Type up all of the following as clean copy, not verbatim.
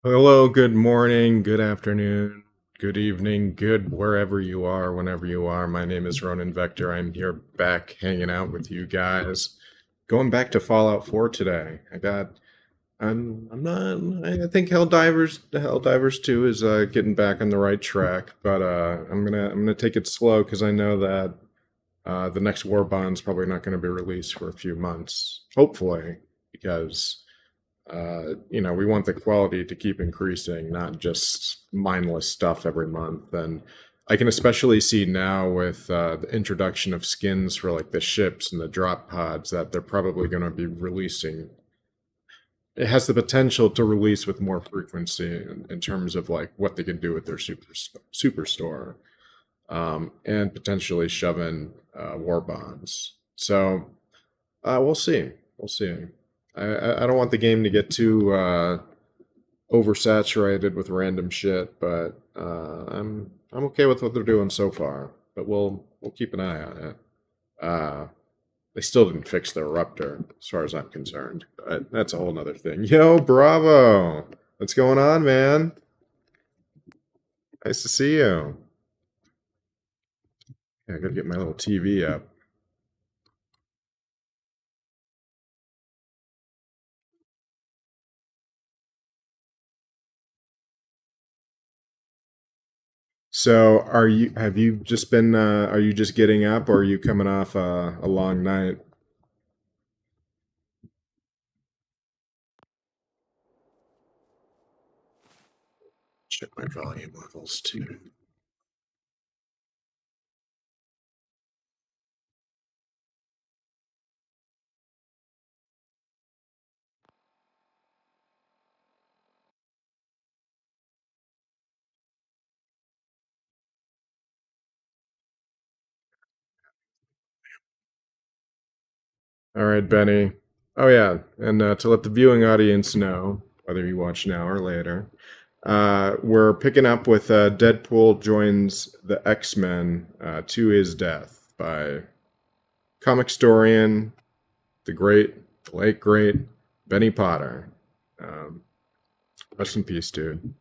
Hello, good morning, good afternoon, good evening, good wherever you are, whenever you are. My name is Ronan Vector. I'm here back hanging out with you guys. Going back to Fallout 4 today. I'm not I think Helldivers 2 is getting back on the right track, but I'm gonna take it slow because I know that the next War Bond's probably not going to be released for a few months. Hopefully, because we want the quality to keep increasing, not just mindless stuff every month. And I can especially see now with the introduction of skins for like the ships and the drop pods that they're probably going to be releasing. It has the potential to release with more frequency in terms of like what they can do with their superstore, and potentially shove in war bonds. So we'll see. We'll see. I don't want the game to get too oversaturated with random shit, but I'm okay with what they're doing so far. But we'll keep an eye on it. They still didn't fix their Ruptor, as far as I'm concerned. But that's a whole nother thing. Yo, Bravo! What's going on, man? Nice to see you. Yeah, I gotta get my little TV up. So, have you just been, are you just getting up or are you coming off a long night? Check my volume levels too. All right, Benny. Oh yeah, and to let the viewing audience know, whether you watch now or later, we're picking up with Deadpool joins the X-Men to his death by Comicstorian, the late great Benny Potter. Um, Rest in peace, dude.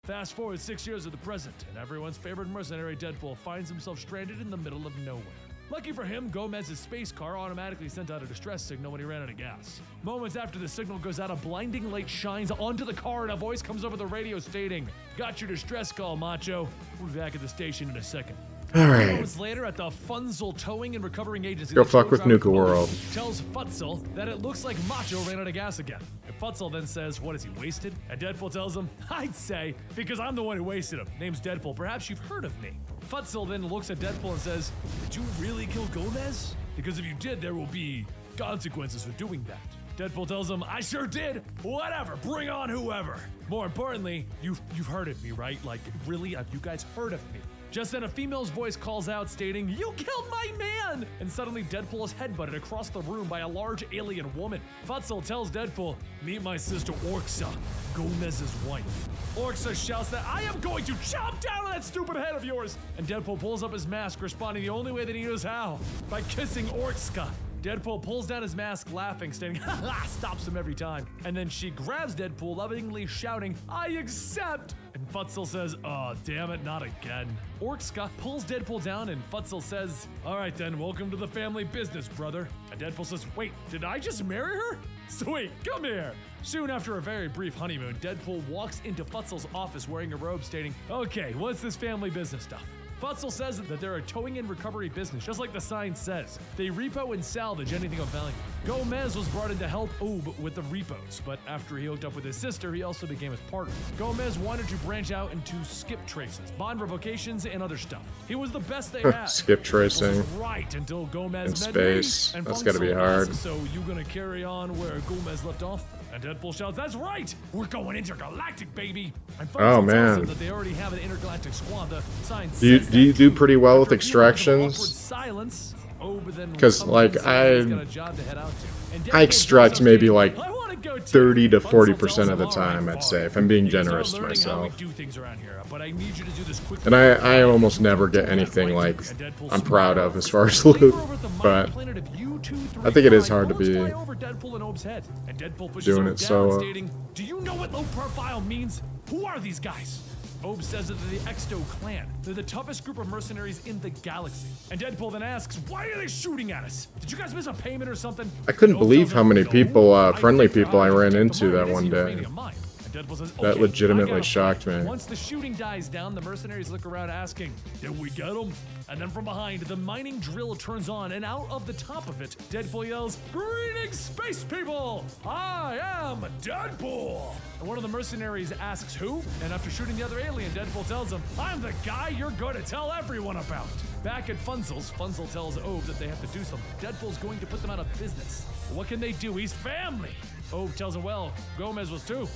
Fast forward 6 years of the present, and everyone's favorite mercenary Deadpool finds himself stranded in the middle of nowhere. Lucky for him, Gomez's space car automatically sent out a distress signal when he ran out of gas. Moments after the signal goes out, a blinding light shines onto the car and a voice comes over the radio stating, "Got your distress call, Macho. We'll be back at the station in a second." All right, Moments later, at the Funzel Towing and Recovering Agency, go the fuck tow with driver Nuka World. tells Futzel that it looks like Macho ran out of gas again. And Futzel then says, "What is he, wasted?" And Deadpool tells him, "I'd say, because I'm the one who wasted him. Name's Deadpool. Perhaps you've heard of me." Futzel then looks at Deadpool and says, "Did you really kill Gomez? Because if you did, there will be consequences for doing that." Deadpool tells him, "I sure did. Whatever, bring on whoever." More importantly, you've heard of me, right? Like, really? Have you guys heard of me? Just then, a female's voice calls out, stating, "You killed my man!" And suddenly, Deadpool is headbutted across the room by a large alien woman. Futzel tells Deadpool, "Meet my sister Orxa, Gomez's wife." Orxa shouts that, "I am going to chop down that stupid head of yours!" And Deadpool pulls up his mask, responding the only way that he knows how, by kissing Orxa. Deadpool pulls down his mask, laughing, stating, "Ha ha," stops him every time. And then she grabs Deadpool, lovingly shouting, "I accept!" And Futzel says, "Oh, damn it, not again." Orska pulls Deadpool down, and Futzel says, "All right then, welcome to the family business, brother." And Deadpool says, "Wait, did I just marry her? Sweet, come here." Soon after a very brief honeymoon, Deadpool walks into Futzel's office wearing a robe, stating, "Okay, what's this family business stuff?" Futzel says that they're a towing and recovery business, just like the sign says. They repo and salvage anything of value. Gomez was brought in to help Oob with the repos, but after he hooked up with his sister, he also became his partner. Gomez wanted to branch out into skip traces, bond revocations, and other stuff. He was the best they had. Skip tracing. Right until Gomez In met space. me. And That's gotta be Futzel hard. asks, "So you gonna carry on where Gomez left off?" And Deadpool shouts, "That's right! We're going intergalactic, baby!" And Futzel Oh, tells man. him that they already have an intergalactic squad. The sign Do you, says do you that do too. pretty well with After a few moments of awkward extractions? silence, but then 'Cause, comes like, in saying he's I- got a job to head out to. And I Deadpool extract jumps up maybe, stating, like, "I wanna go too." 30 to Futzel 40% of tells the him, "All time, right, I'd say, fine. if I'm being You start generous to learning how we myself. do things around here, but I need you to do this quickly." And I almost never get anything like I'm proud of as far as loot, but 2, 3, I think it is 5, hard to bullets be fly over Deadpool and Obe's head, and Deadpool pushes doing Obe it down, solo. stating, "Do you know what low profile means? Who are these guys?" Obe says that they're the Exto clan. They're the toughest group of mercenaries in the galaxy. And Deadpool then asks, "Why are they shooting at us? Did you guys miss a payment or something?" I couldn't And Obe believe tells how him, many "No, people, I friendly think they're people I hired to ran protect into the that mine. It is one day. uranium mine." And Deadpool says, That "Okay, legitimately I got a plan." shocked me. Once the shooting dies down, the mercenaries look around asking, "Did we get them?" And then from behind, the mining drill turns on, and out of the top of it, Deadpool yells, "Greetings, space people! I am Deadpool!" And one of the mercenaries asks who, and after shooting the other alien, Deadpool tells him, "I'm the guy you're going to tell everyone about." Back at Funzel's, Funzel tells Obe that they have to do something. Deadpool's going to put them out of business. What can they do? He's family. Obe tells him, well, Gomez was too.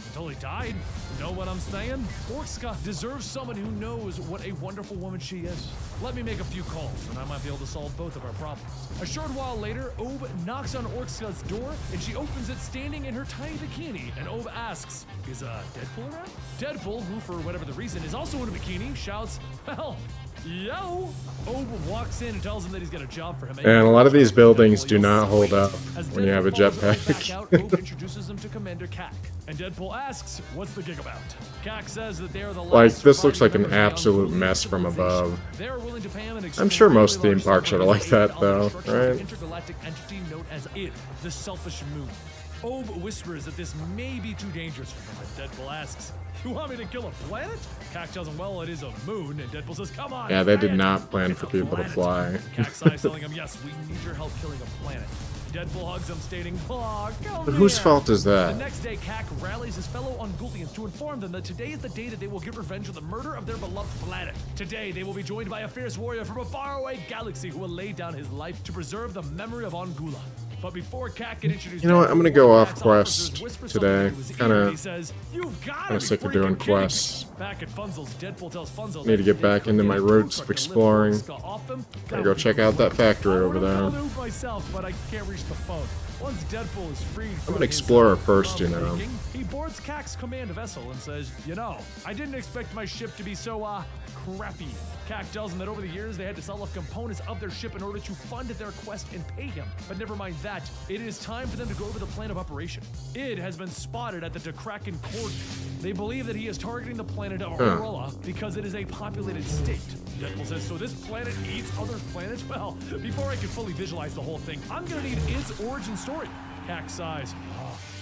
Until he died. Know what I'm saying? Orska deserves someone who knows what a wonderful woman she is. Let me make a few calls, and I might be able to solve both of our problems. A short while later, Obe knocks on Orska's door, and she opens it standing in her tiny bikini, and Obe asks, "Is Deadpool around?" Deadpool, who for whatever the reason is also in a bikini, shouts, "Well, yo!" Obe walks in and tells him that he's got a job for him. And a lot of these buildings do not hold up when you have a jetpack. Obe introduces him to Commander Kak, and Deadpool asks, "What's the gig about?" Kak says that they are the last Like, this looks like surviving an members of the absolute Unholy mess from civilization. above. They are willing to pay him an I'm sure most extremely theme large parks sum are for like his that, aid on the though, destruction of the right? intergalactic entity known as id, the Selfish Moon. Obe whispers that this may be too dangerous for him, and Deadpool asks, "You want me to kill a planet?" Kak tells him, "Well, it is a moon," and Deadpool says, "Come on, Yeah, they did man. not plan It's for a people to planet." fly. Kak sighs, telling him, "Yes, we need your help killing a planet." Deadpool hugs him, stating, "Aw, come But whose here." fault is The that? next day, Kak rallies his fellow Ungolians to inform them that today is the day that they will get revenge on the murder of their beloved planet. Today, they will be joined by a fierce warrior from a faraway galaxy who will lay down his life to preserve the memory of Ongula. But before Kak can introduce You know what, I'm gonna Deadpool, go one of off Kak's quest officers whispers today. something into his ear, Kinda- and he says, "You've gotta kinda be sick of freaking doing kidding me." quests. Back at Funzel's, Deadpool tells Funzel Need to get back into my roots of exploring. Gotta go check out that factory over there. Myself, but I can't reach the phone. Once Deadpool is freed from I'm an his, explorer first, you know. thinking, he boards Kak's command vessel and says, "You know, I didn't expect my ship to be so, crappy." Kak tells him that over the years they had to sell off components of their ship in order to fund their quest and pay him. But never mind that, it is time for them to go over the plan of operation. Id has been spotted at the Dekraken coordinate. They believe that he is targeting the planet Aurora because it is a populated state. Deadpool says, "So this planet eats other planets?" Well, before I can fully visualize the whole thing, I'm gonna need Id's origin story. Kak sighs.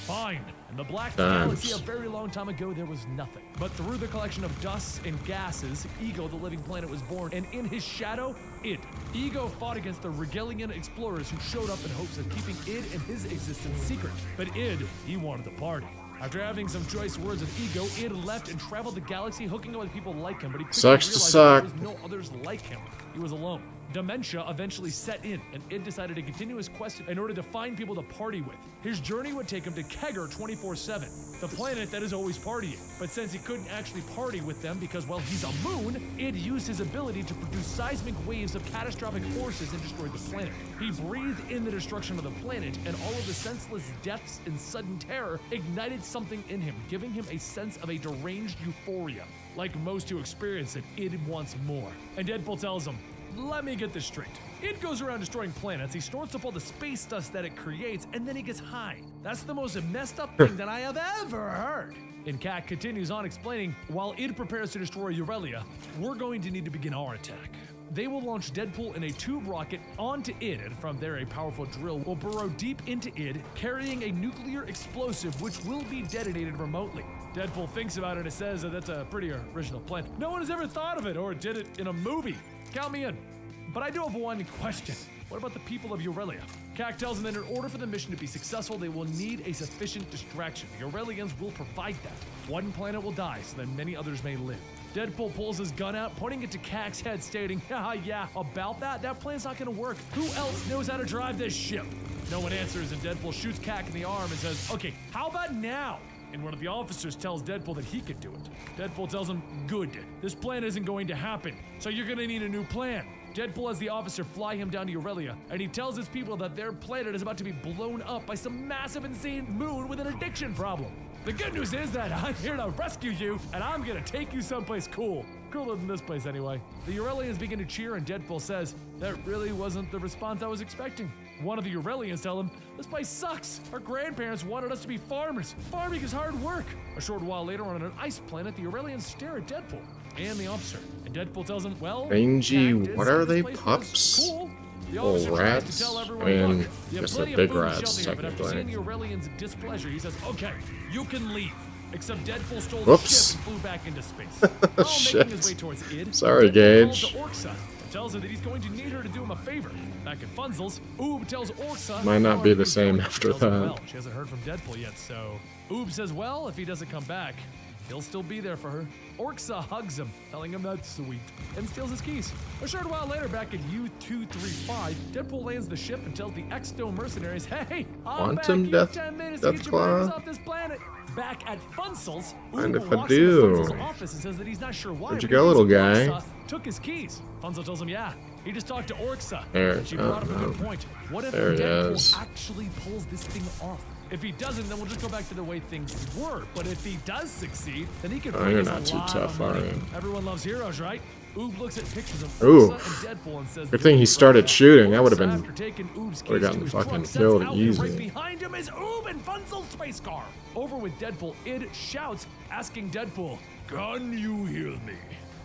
Fine. In the Black Galaxy a very long time ago, there was nothing. But through the collection of dusts and gases, Ego, the living planet, was born, and in his shadow, Id. Ego fought against the Regalian explorers who showed up in hopes of keeping Id and his existence secret. But Id, he wanted the party. After having some choice words with Ego, Id left and traveled the galaxy, hooking up with people like him, but he quickly Sucks to realized suck. that there was no others like him. He was alone. Dementia eventually set in, and Id decided to continue his quest in order to find people to party with. His journey would take him to Kegger 24/7, the planet that is always partying. But since he couldn't actually party with them because, well, he's a moon, Id used his ability to produce seismic waves of catastrophic forces and destroyed the planet. He breathed in the destruction of the planet, and all of the senseless deaths and sudden terror ignited something in him, giving him a sense of a deranged euphoria. Like most who experience it, Id wants more. And Deadpool tells him, "Let me get this straight. Id goes around destroying planets, he stores up all the space dust that it creates, and then he gets high. That's the most messed up thing that I have ever heard." And Kak continues on explaining, while Id prepares to destroy Aurelia, we're going to need to begin our attack. They will launch Deadpool in a tube rocket onto Id, and from there a powerful drill will burrow deep into Id, carrying a nuclear explosive which will be detonated remotely. Deadpool thinks about it and says that that's a pretty original plan. No one has ever thought of it or did it in a movie. Count me in. But I do have one question. What about the people of Aurelia? Kak tells him that in order for the mission to be successful, they will need a sufficient distraction. The Aurelians will provide that. One planet will die, so that many others may live. Deadpool pulls his gun out, pointing it to Kak's head, stating, yeah, about that? That plan's not gonna work. Who else knows how to drive this ship?" No one answers, and Deadpool shoots Kak in the arm and says, "Okay, how about now?" And one of the officers tells Deadpool that he can do it. Deadpool tells him, "Good. This plan isn't going to happen, so you're gonna need a new plan." Deadpool has the officer fly him down to Aurelia, and he tells his people that their planet is about to be blown up by some massive, insane moon with an addiction problem. The good news is that I'm here to rescue you, and I'm gonna take you someplace cool. Cooler than this place, anyway. The Aurelians begin to cheer, and Deadpool says, "That really wasn't the response I was expecting." One of the Aurelians tell him, this place sucks. Our grandparents wanted us to be farmers. Farming is hard work. A short while later on an ice planet, the Aurelians stare at Deadpool and the officer. And Deadpool tells him, well, Rangy, Cat did what say are this they, place was pups? Cool. The Little officer tries rats? to tell I everyone, mean, look, you have guess they're plenty big of food and rats, shelter here, but after seeing the technically. Aurelians' displeasure, he says, okay, you can leave. Except Deadpool stole Whoops. the ship and flew back into space. While Shit. making his way towards Id, Sorry, Deadpool Gage. calls to Orxa and tells her that he's going to need her to do him a favor. Back at Funzel's, Oob tells Orxa... Might not how be the Oob's same doing. after Tells her, that. well, she hasn't heard from Deadpool yet, so... Oob says, well, if he doesn't come back, he'll still be there for her. Orxa hugs him, telling him that's sweet, and steals his keys. A short while later, back in U-235, Deadpool lands the ship and tells the Exto mercenaries, hey, I'm back. Quantum You have Death- 10 minutes to get your Deathclaw? brains off this planet. Back at Funzel's, Mind Oob if I walks do? into Funzel's office and says that he's not sure why. Where'd you but he go, little thinks guy? Orxa took his keys. Funzel tells him, yeah, he just talked to Orxa. There- And she brought up a good oh, point. What if there he Deadpool is. actually pulls this thing off? If he doesn't, then we'll just go back to the way things were. But if he does succeed, then he could Oh, bring you're us not a too lot tough, of money. are you? Everyone loves heroes, right? Oob looks at pictures of Ooh. Orxa and Deadpool and says, Good thing he started shooting. That would have been- After taking Oob's would've keys gotten to his fucking truck, sets killed out, and easy. Right behind him is Oob and Funzel's space car. Over with Deadpool, Id shouts, asking Deadpool, "Can you hear me?"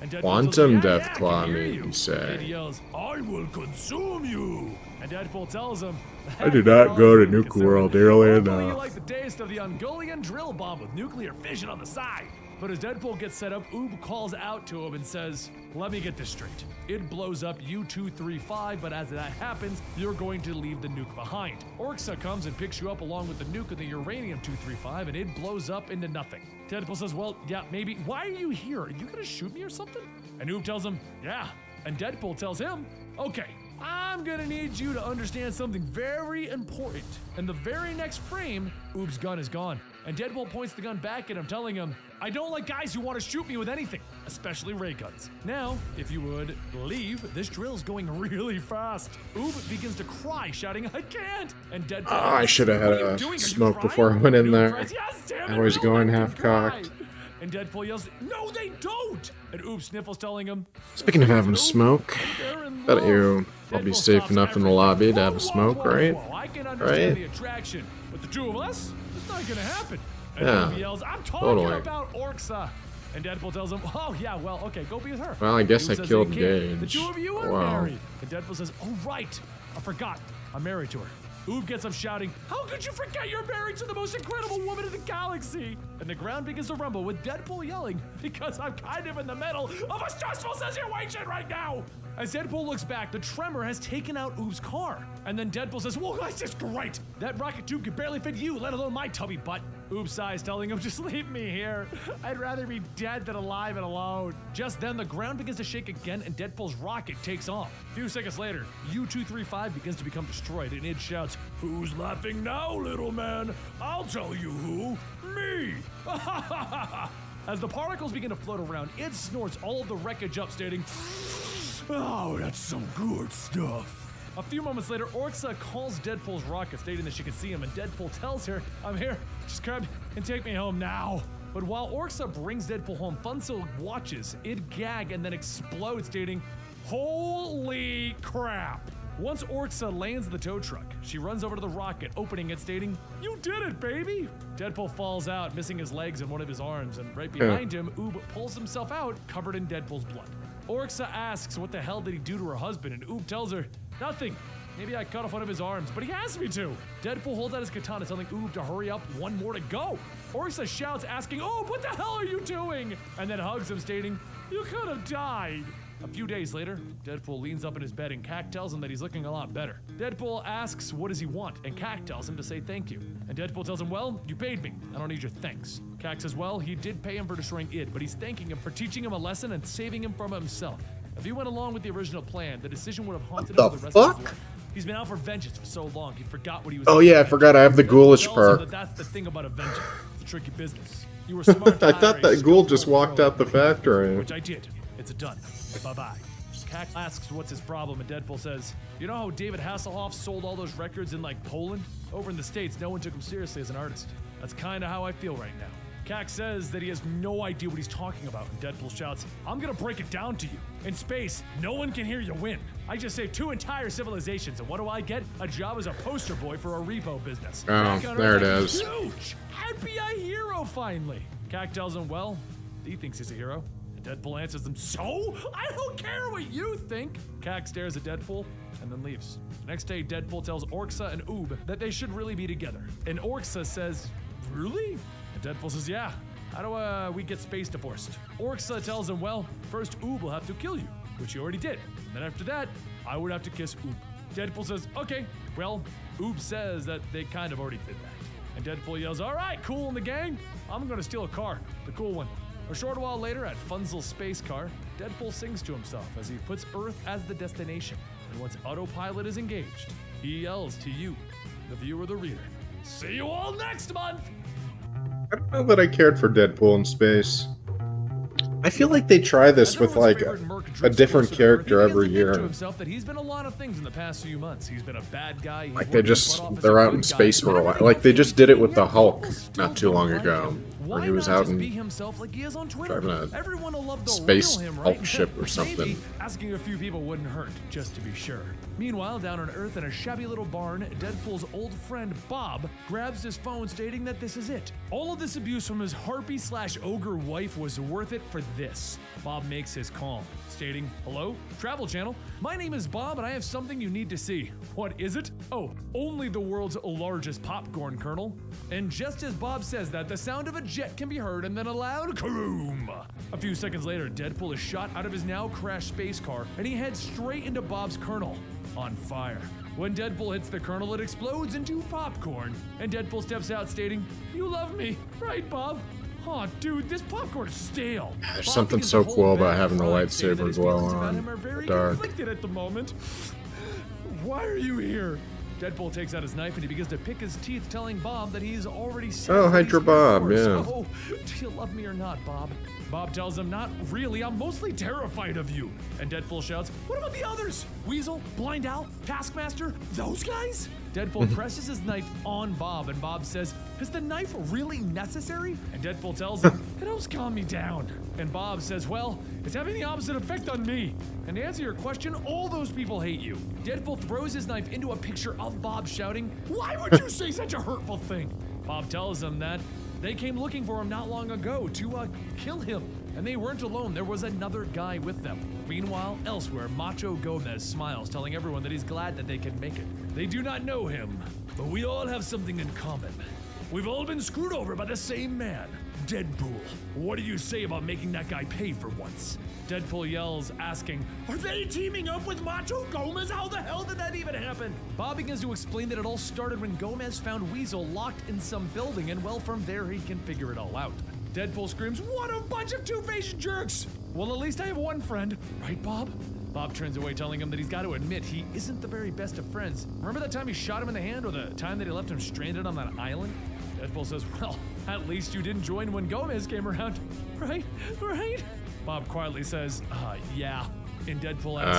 And Deadpool Quantum tells him, Deathclaw, I can hear mean, you. you say. Id yells, "I will consume you." And Deadpool tells him, I did not go to "Well, Nuka consider World it. early Hopefully you enough." like the taste of the Ungolian drill bomb with nuclear fission on the side. But as Deadpool gets set up, Oob calls out to him and says, let me get this straight. It blows up U-235, but as that happens, you're going to leave the nuke behind. Orxa comes and picks you up along with the nuke and the uranium-235, and it blows up into nothing. Deadpool says, well, yeah, maybe. Why are you here? Are you gonna shoot me or something? And Oob tells him, yeah. And Deadpool tells him, okay, I'm gonna need you to understand something very important. In the very next frame, Oob's gun is gone. And Deadpool points the gun back at him, telling him, I don't like guys who want to shoot me with anything, especially ray guns. Now, if you would leave, this drill's going really fast. Oob begins to cry, shouting, I can't! And Deadpool, Oh, I should have had "What are you a doing? Are you smoke crying?" before I went in Oob there. cries, yes, damn it, I was don't going let them half-cocked. cry." And Deadpool yells, no, they don't! And Oob sniffles, telling him, Speaking of having a smoke, they're in bet love. you I'll be Deadpool safe stops enough in the everything. lobby to have Whoa, a smoke, whoa, right? whoa. I can understand Right? the attraction, but the two of us, it's not gonna happen. And Yeah, Oob yells, I'm talking totally. about Orxa. And Deadpool tells him, oh yeah, well, okay, go be with her. Well, I guess Oob I says killed he can't. The Gage. two of you are Wow. married. And Deadpool says, oh right, I forgot, I'm married to her. Oob gets up shouting, how could you forget you're married to the most incredible woman in the galaxy? And the ground begins to rumble with Deadpool yelling, because I'm kind of in the middle of a stressful situation right now. As Deadpool looks back, the tremor has taken out Oob's car. And then Deadpool says, well, that's just great. That rocket tube could barely fit you, let alone my tubby butt. Oob sighs, telling him, just leave me here. I'd rather be dead than alive and alone. Just then, the ground begins to shake again, and Deadpool's rocket takes off. A few seconds later, U-235 begins to become destroyed, and it shouts, who's laughing now, little man? I'll tell you who. Me! As the particles begin to float around, it snorts all of the wreckage up, stating, oh, that's some good stuff. A few moments later, Orxa calls Deadpool's rocket, stating that she can see him, and Deadpool tells her, I'm here, just grab me and take me home now. But while Orxa brings Deadpool home, Funzel watches it gag and then explodes, stating, holy crap. Once Orxa lands the tow truck, she runs over to the rocket, opening it, stating, you did it, baby! Deadpool falls out, missing his legs and one of his arms, and right behind him, Oob pulls himself out, covered in Deadpool's blood. Orxa asks what the hell did he do to her husband, and Oob tells her, nothing. Maybe I cut off one of his arms, but he asked me to. Deadpool holds out his katana, telling Oob to hurry up, one more to go. Orxa shouts, asking, Oob, what the hell are you doing? And then hugs him, stating, you could have died. A few days later, Deadpool leans up in his bed and Cac tells him that he's looking a lot better. Deadpool asks what does he want, and Cac tells him to say thank you. And Deadpool tells him, well, you paid me. I don't need your thanks. Cac says, well, he did pay him for destroying Id, but he's thanking him for teaching him a lesson and saving him from himself. If he went along with the original plan, the decision would have haunted him What for the the rest of his fuck? life. He's been out for vengeance for so long, he forgot what he was Oh doing. yeah, I forgot I have the ghoulish Tells him perk. that that's the thing about Avenger. It's a tricky business. You were smart to I hire thought a that ghoul skilled just walked out the factory. which I did. It's a done. Bye-bye. Cac asks what's his problem, and Deadpool says, you know how David Hasselhoff sold all those records in, like, Poland? Over in the States, no one took him seriously as an artist. That's kind of how I feel right now. Cack says that he has no idea what he's talking about, and Deadpool shouts, I'm gonna break it down to you. In space, no one can hear you win. I just saved 2 entire civilizations, and what do I get? A job as a poster boy for a repo business. Oh, there it is. Huge! FBI hero, finally! Cack tells him, well, he thinks he's a hero. And Deadpool answers him, so? I don't care what you think! Cack stares at Deadpool and then leaves. The next day, Deadpool tells Orxa and Oob that they should really be together. And Orxa says, really? And Deadpool says, yeah. How do we get space divorced? Orxa tells him, well, first Oob will have to kill you, which he already did. And then after that, I would have to kiss Oob. Deadpool says, okay. Well, Oob says that they kind of already did that. And Deadpool yells, all right, cool in the gang. I'm gonna steal a car, the cool one. A short while later, at Funzel's space car, Deadpool sings to himself as he puts Earth as the destination. And once autopilot is engaged, he yells to you, the viewer, the reader, see you all next month! I don't know that I cared for Deadpool in space. I feel like they try this with like a different character every year. To himself that he's been a lot of things in the past few months. He's been a bad guy. Like they're out in space for a while. Like they just did it with the Hulk not too long ago, where he was out in driving a space Hulk ship or something. Maybe asking a few people wouldn't hurt, just to be sure. Meanwhile, down on Earth in a shabby little barn, Deadpool's old friend Bob grabs his phone stating that this is it. All of this abuse from his harpy/ogre wife was worth it for this. Bob makes his call, stating, hello, Travel Channel. My name is Bob and I have something you need to see. What is it? Oh, only the world's largest popcorn kernel. And just as Bob says that, the sound of a jet can be heard and then a loud kaboom. A few seconds later, Deadpool is shot out of his now crashed space car and he heads straight into Bob's kernel, on fire. When Deadpool hits the kernel, it explodes into popcorn, and Deadpool steps out stating, you love me, right, Bob? Aw, dude, this popcorn is stale. There's something so cool about having the lightsaber glow on the dark. conflicted at the moment. Why are you here? Deadpool takes out his knife and he begins to pick his teeth, telling Bob that he's already said Oh, what Hydra he's here Bob, for. yeah. So, do you love me or not, Bob? Bob tells him, not really, I'm mostly terrified of you. And Deadpool shouts, what about the others? Weasel, Blind Owl, Taskmaster, those guys? Deadpool presses his knife on Bob and Bob says, is the knife really necessary? And Deadpool tells him, it helps calm me down. And Bob says, well, it's having the opposite effect on me. And to answer your question, all those people hate you. Deadpool throws his knife into a picture of Bob shouting, why would you say such a hurtful thing? Bob tells him that they came looking for him not long ago to kill him. And they weren't alone, there was another guy with them. Meanwhile, elsewhere, Macho Gomez smiles, telling everyone that he's glad that they can make it. They do not know him, but we all have something in common. We've all been screwed over by the same man, Deadpool. What do you say about making that guy pay for once? Deadpool yells, asking, are they teaming up with Macho Gomez? How the hell did that even happen? Bob begins to explain that it all started when Gomez found Weasel locked in some building, and well, from there he can figure it all out. Deadpool screams, what a bunch of two-faced jerks! Well, at least I have one friend, right, Bob? Bob turns away, telling him that he's got to admit he isn't the very best of friends. Remember that time he shot him in the hand, or the time that he left him stranded on that island? Deadpool says, well, at least you didn't join when Gomez came around, right? Right? Bob quietly says, yeah. And Deadpool asks,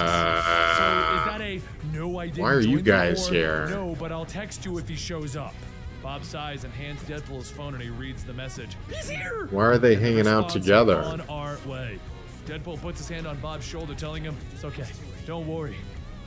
so is that a no, I didn't Why are you join guys the war? here? No, but I'll text you if he shows up. Bob sighs and hands Deadpool his phone and he reads the message. He's here! Why are they And hanging out response, together? on our way. Deadpool puts his hand on Bob's shoulder, telling him, it's okay, don't worry.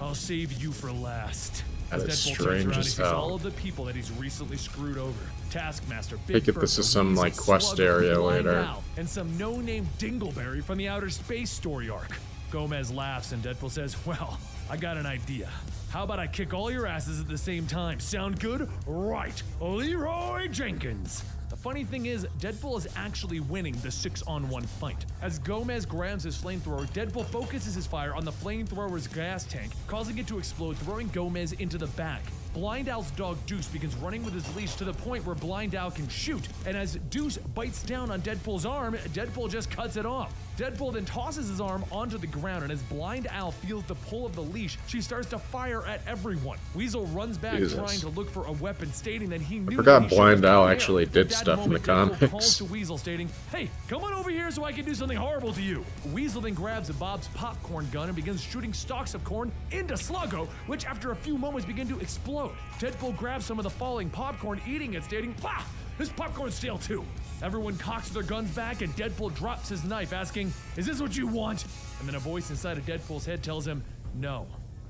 I'll save you for last. That As is Deadpool strange turns around, as he sees hell. all of the people that he's recently screwed over. Taskmaster, Big Take it this Bertha, is some, Weasel, like, quest Slugger, area Blind later. Owl, and some no-name Dingleberry from the Outer Space story arc. Gomez laughs and Deadpool says, well, I got an idea. How about I kick all your asses at the same time? Sound good? Right. Leroy Jenkins. The funny thing is, Deadpool is actually winning the 6-on-1 fight. As Gomez grabs his flamethrower, Deadpool focuses his fire on the flamethrower's gas tank, causing it to explode, throwing Gomez into the back. Blind Owl's dog Deuce begins running with his leash to the point where Blind Owl can shoot, and as Deuce bites down on Deadpool's arm, Deadpool just cuts it off. Deadpool then tosses his arm onto the ground, and as Blind Owl feels the pull of the leash, she starts to fire at everyone. Weasel runs back trying to look for a weapon, stating that he knew I forgot that he Blind should have Owl been actually there. did At that stuff in the moment, Deadpool comics. calls to Weasel, stating, hey, come on over here so I can do something horrible to you. Weasel then grabs Bob's popcorn gun and begins shooting stalks of corn into Sluggo, which after a few moments begin to explode explode. Deadpool grabs some of the falling popcorn, eating it, stating, "Bah! This popcorn's stale too." Everyone cocks their guns back, and Deadpool drops his knife, asking, "Is this what you want?" And then a voice inside of Deadpool's head tells him, "No,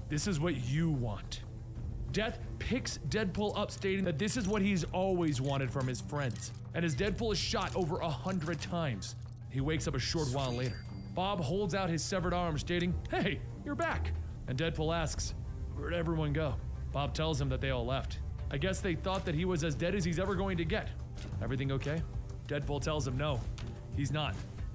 this is what you want." Death picks Deadpool up, stating that this is what he's always wanted from his friends. And as Deadpool is shot over 100 times, he wakes up a short while later. Bob holds out his severed arm, stating, "Hey, you're back." And Deadpool asks, "Where'd everyone go?" Bob tells him that they all left. I guess they thought that he was as dead as he's ever going to get. Everything okay? Deadpool tells him no, he's not.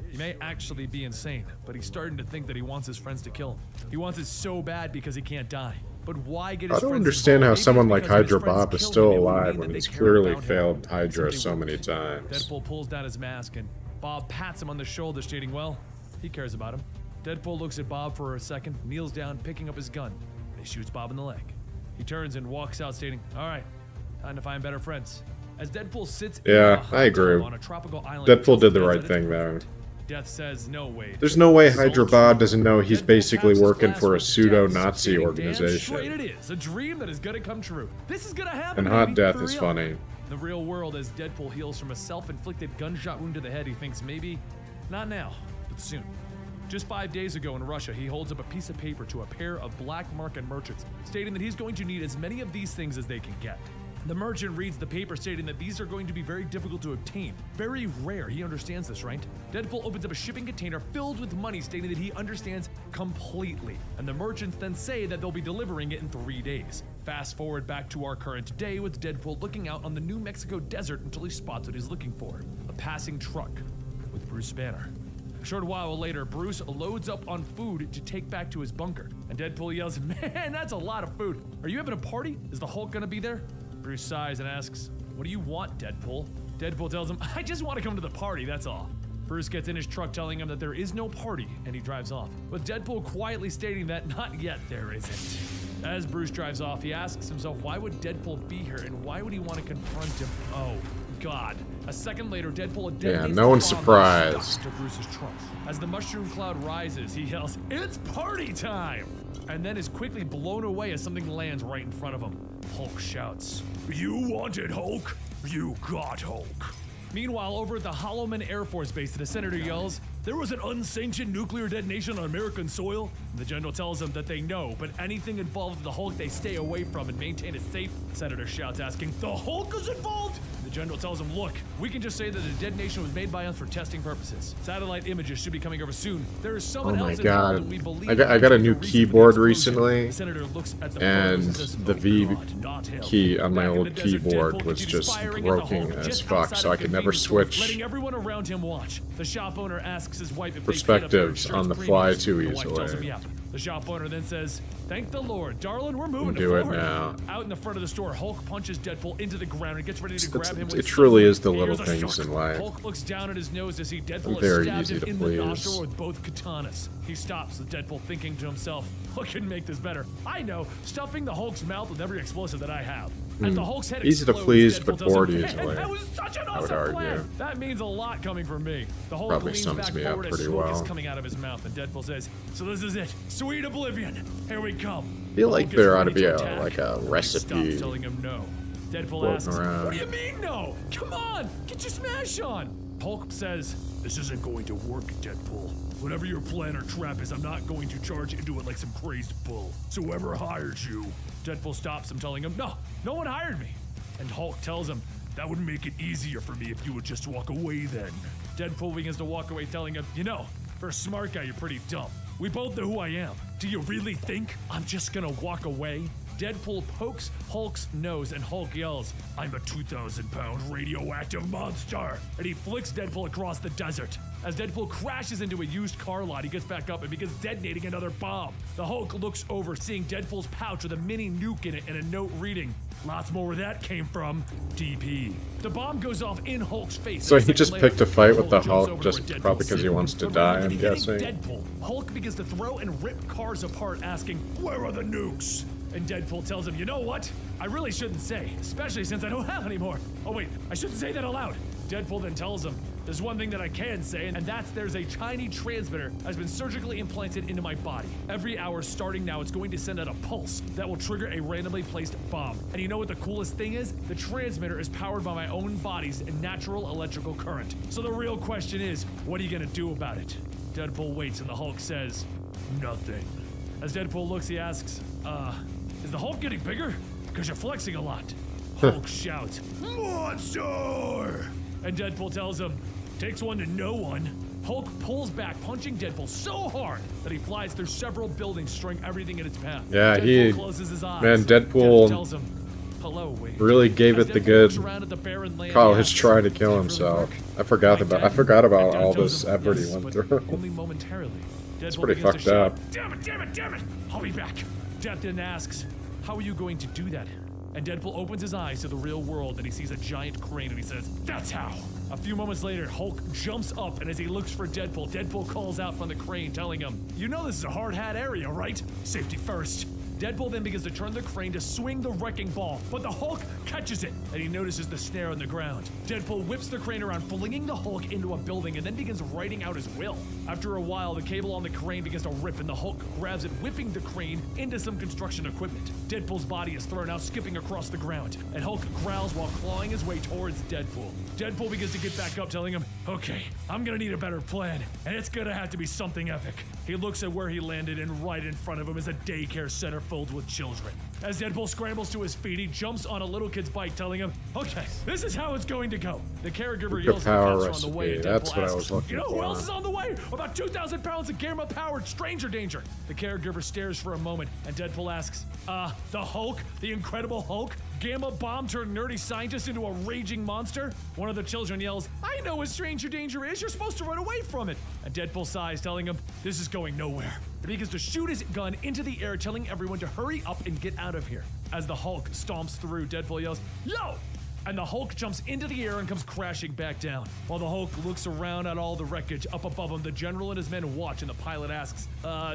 He may actually be insane, but he's starting to think that he wants his friends to kill him. He wants it so bad because he can't die. But why get his I don't friends understand involved? how Maybe someone it's like because his Hydra friends Bob is killed still him. It would alive mean when that he's they care clearly about him. failed Hydra Simply so wouldn't many do. times. Deadpool pulls down his mask and Bob pats him on the shoulder, stating, well, he cares about him. Deadpool looks at Bob for a second, kneels down, picking up his gun, and he shoots Bob in the leg. He turns and walks out, stating, all right, time to find better friends. As Deadpool sits Yeah, in a I agree. on a tropical island, Deadpool did the he right says that thing it's there. perfect. Death says, no, Wade. There's no way This is all Hydra true. Bob doesn't know he's Deadpool basically taps his working glass for a with pseudo-Nazi death, stating, organization. Damn straight it is. A dream that is gonna come true. This is gonna happen, And Hot baby, Death for is real. funny. The real world, as Deadpool heals from a self-inflicted gunshot wound to the head, he thinks maybe, not now, but soon. Just 5 days ago in Russia, he holds up a piece of paper to a pair of black market merchants, stating that he's going to need as many of these things as they can get. The merchant reads the paper, stating that these are going to be very difficult to obtain. Very rare, he understands this, right? Deadpool opens up a shipping container filled with money, stating that he understands completely. And the merchants then say that they'll be delivering it in 3 days. Fast forward back to our current day, with Deadpool looking out on the New Mexico desert until he spots what he's looking for. A passing truck with Bruce Banner. A short while later, Bruce loads up on food to take back to his bunker. And Deadpool yells, man, that's a lot of food. Are you having a party? Is the Hulk gonna be there? Bruce sighs and asks, what do you want, Deadpool? Deadpool tells him, I just want to come to the party, that's all. Bruce gets in his truck telling him that there is no party, and he drives off, with Deadpool quietly stating that not yet there isn't. As Bruce drives off, he asks himself, why would Deadpool be here, and why would he want to confront him? Oh, God. A second later, Deadpool detonates no one's the bomb surprised. to Bruce's trunk. As the mushroom cloud rises, he yells, it's party time! And then is quickly blown away as something lands right in front of him. Hulk shouts, you wanted Hulk? You got Hulk. Meanwhile, over at the Holloman Air Force Base, the senator yells, there was an unsanctioned nuclear detonation on American soil? And the general tells him that they know, but anything involved with the Hulk they stay away from and maintain it safe. Senator shouts, asking, the Hulk is involved? The general tells him, look, we can just say that the detonation was made by us for testing purposes. Satellite images should be coming over soon. There is someone Oh my else involved God. and we believe I got a new reason for the keyboard explosion. recently, The senator looks at the and photos says, the "Oh V God, not him." key on my Back in old the desert, keyboard Deadpool was continues just firing at the broken Hulk as just fuck, outside so of I could the never convenience store, switch letting everyone around him watch. The shop owner asks his wife if perspectives they paid up their on the insurance fly premiums. too The wife tells him, easily. yeah. The shop owner then says, thank the Lord, darling, we're moving to Do it Florida. now. Out in the front of the store, Hulk punches Deadpool into the ground and gets ready to grab him with It truly something. is the He little hears a things shock. in life. Hulk looks down at his nose to see Deadpool Very has stabbed easy him to in please. the nostril with both katanas. He stops with Deadpool thinking to himself, what can make this better? I know, stuffing the Hulk's mouth with every explosive that I have. As the Hulk's head Easy to explodes, please, Deadpool but tells him, bored "Man, easily." That was such an I would awesome plan. argue. That means a lot coming from me. The Hulk Probably leans sums back me up forward as pretty smoke is well. coming out of his mouth, and Deadpool says, so this is it. Sweet oblivion. Here we come. I feel like Hulk is there ought to ready be a attack. like a He recipe. stops telling him no. Deadpool floating asks, around. what do you mean no? Come on, get your smash on. Hulk says, this isn't going to work, Deadpool. Whatever your plan or trap is, I'm not going to charge into it like some crazed bull. So whoever hired you. Deadpool stops him, telling him, no one hired me. And Hulk tells him, that would make it easier for me if you would just walk away then. Deadpool begins to walk away, telling him, for a smart guy, you're pretty dumb. We both know who I am. Do you really think I'm just gonna walk away? Deadpool pokes Hulk's nose and Hulk yells, I'm a 2,000-pound radioactive monster! And he flicks Deadpool across the desert. As Deadpool crashes into a used car lot, he gets back up and begins detonating another bomb. The Hulk looks over, seeing Deadpool's pouch with a mini nuke in it and a note reading, lots more where that came from, DP. The bomb goes off in Hulk's face. So and a he second just later, picked a fight with the jumps Hulk over to just where Deadpool's probably because he sitting. wants to But die, rather I'm than hitting guessing. Deadpool, Hulk begins to throw and rip cars apart, asking, where are the nukes? And Deadpool tells him, you know what? I really shouldn't say, especially since I don't have any more. Oh wait, I shouldn't say that aloud. Deadpool then tells him, There's one thing that I can say, and that's there's a tiny transmitter has been surgically implanted into my body. Every hour starting now, it's going to send out a pulse that will trigger a randomly placed bomb. And you know what the coolest thing is? The transmitter is powered by my own body's natural electrical current. So the real question is, what are you gonna do about it? Deadpool waits and the Hulk says, nothing. As Deadpool looks, he asks, is the Hulk getting bigger? Because you're flexing a lot. Hulk shouts, monster! And Deadpool tells him, takes one to know one. Hulk pulls back, punching Deadpool so hard that he flies through several buildings, destroying everything in its path. Yeah, Deadpool closes his eyes. Man, Deadpool tells him, hello, Wade. really gave it the good college yeah, try to kill himself. I forgot about all this effort he went through. Only momentarily. It's pretty fucked up. Damn it! I'll be back. Death then asks, how are you going to do that? And Deadpool opens his eyes to the real world and he sees a giant crane and he says, that's how. A few moments later, Hulk jumps up and as he looks for Deadpool, Deadpool calls out from the crane telling him, you know this is a hard-hat area, right? Safety first. Deadpool then begins to turn the crane to swing the wrecking ball, but the Hulk catches it, and he notices the snare on the ground. Deadpool whips the crane around, flinging the Hulk into a building, and then begins writing out his will. After a while, the cable on the crane begins to rip, and the Hulk grabs it, whipping the crane into some construction equipment. Deadpool's body is thrown out, skipping across the ground, and Hulk growls while clawing his way towards Deadpool. Deadpool begins to get back up, telling him, okay, I'm gonna need a better plan, and it's gonna have to be something epic. He looks at where he landed, and right in front of him is a daycare center filled with children. As Deadpool scrambles to his feet, he jumps on a little kid's bike, telling him, okay, this is how it's going to go. The caregiver yells the power cops are on the way, and recipe. That's Deadpool what I asks, was looking you know who for. else is on the way? About 2,000 pounds of gamma-powered stranger danger. The caregiver stares for a moment, and Deadpool asks, the Hulk? The Incredible Hulk? Gamma bomb turned nerdy scientist into a raging monster? One of the children yells, I know what stranger danger is, you're supposed to run away from it. And Deadpool sighs, telling him, this is going nowhere. And he begins to shoot his gun into the air, telling everyone to hurry up and get out of here. As the Hulk stomps through, Deadpool yells, yo! And the Hulk jumps into the air and comes crashing back down. While the Hulk looks around at all the wreckage up above him, the general and his men watch, and the pilot asks,